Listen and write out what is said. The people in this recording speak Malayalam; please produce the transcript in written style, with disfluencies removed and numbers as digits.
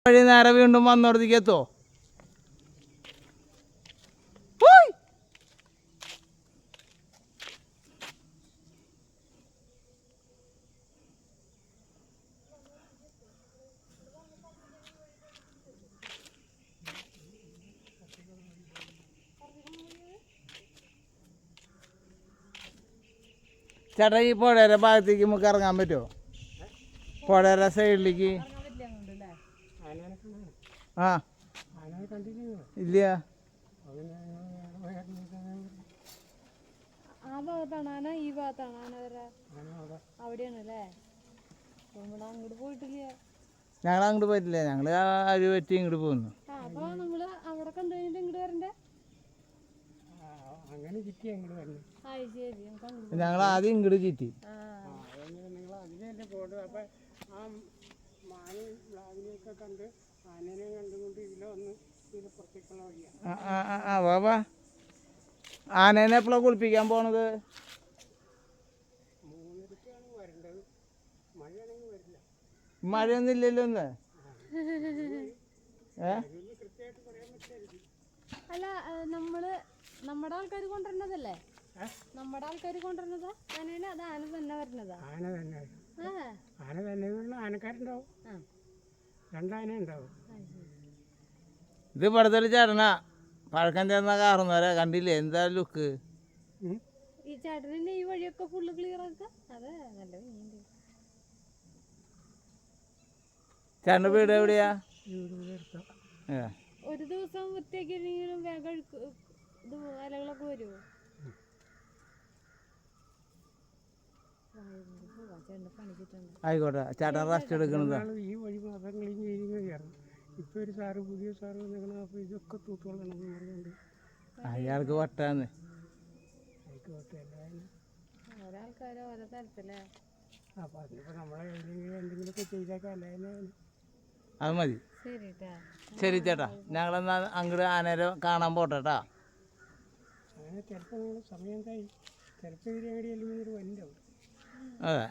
വഴി നേരെ വീണ്ടും വന്നോടത്തേക്ക് എത്തോ? ചേട്ടാ ഈ പുഴയുടെ ഭാഗത്തേക്ക് നമുക്ക് ഇറങ്ങാൻ പറ്റുമോ? പുഴയുടെ സൈഡിലേക്ക്. ആ ഇല്ല. ആ ഭാഗത്താണ് ആന, ഈ ഭാഗത്താണ് ആന വരാ. അവിടെയാണല്ലേ. അങ്ങോട്ട് പോയിട്ടില്ല. ഞങ്ങൾ അങ്ങോട്ട് പോയിട്ടില്ല. ഞങ്ങൾ ആ അഴി പറ്റി ഇങ്ങോട്ട് പോകുന്നു. അപ്പൊ നമ്മള് അവിടെ കണ്ടു കഴിഞ്ഞിട്ട് ഇങ്ങോട്ട് വരണ്ടേ? ഞങ്ങൾ ആദ്യം ഇങ്ങോട്ട് ചുറ്റി. വാ. ആനേനെ എപ്പോഴാ കുളിപ്പിക്കാൻ പോണത്? മഴയൊന്നും ഇല്ലല്ലോ ഒന്ന്. അല്ല, നമ്മുടെ ആൾക്കാർ കൊണ്ടുവരുന്നതല്ലേ? നമ്മുടെ ആൾക്കാർ കൊണ്ടുവരുന്നതാ ആനേനെ? അത് ആന തന്നെ വരുന്നതാ? ആന തന്നെ ആനക്കാരുണ്ടാവും, രണ്ടാന ഉണ്ടാവും. ഇത് ഇവിടുത്തെ ഒരു ചേട്ടനാ, പഴക്കം ചേർന്ന കാറുന്നവരെ കണ്ടില്ലേ? എന്താ ലുക്ക്. ഈ ചേട്ടനെ ഈ വഴിയൊക്കെ ഫുള്ള് ക്ലിയർ ആക്ക. അതെ, നല്ല ചേട്ടൻ്റെ വീട് എവിടെയാ? ഒരു ദിവസം വൃത്തിയാക്കിയില്ലെങ്കിലും വേഗം ഇത് ഇലകളൊക്കെ വരുമോ? ആയിക്കോട്ടെ, ചേട്ടൻ റെസ്റ്റ് എടുക്കണതാ. ഈ വഴി മാത്രം ക്ലീൻ ചെയ്യുകയാണ്. ഇപ്പൊ ഒരു സാറ്, പുതിയ സാറ് വന്നിരിക്കണം. അപ്പൊ ഇതൊക്കെ തൂത്തോളണം എന്ന് പറഞ്ഞുകൊണ്ട് അയാൾക്ക് വട്ടാന്ന്. ഒരാൾക്കാരോ ഓരോ തരത്തിലേ. അപ്പൊ അതിപ്പോ നമ്മളെ എന്തെങ്കിലുമൊക്കെ ചെയ്തേക്കാം. അല്ലേ അത് മതി. ശരി ചേട്ടാ, ഞങ്ങളെന്നാ അങ്ങോട്ട് ആനേരെ കാണാൻ പോട്ടെട്ടാ. അങ്ങനെ ചിലപ്പോൾ സമയം എന്തായി, ചിലപ്പോൾ ഇതിനെ അല്ലെങ്കിൽ ഒരു വലുതാവും. അതെ.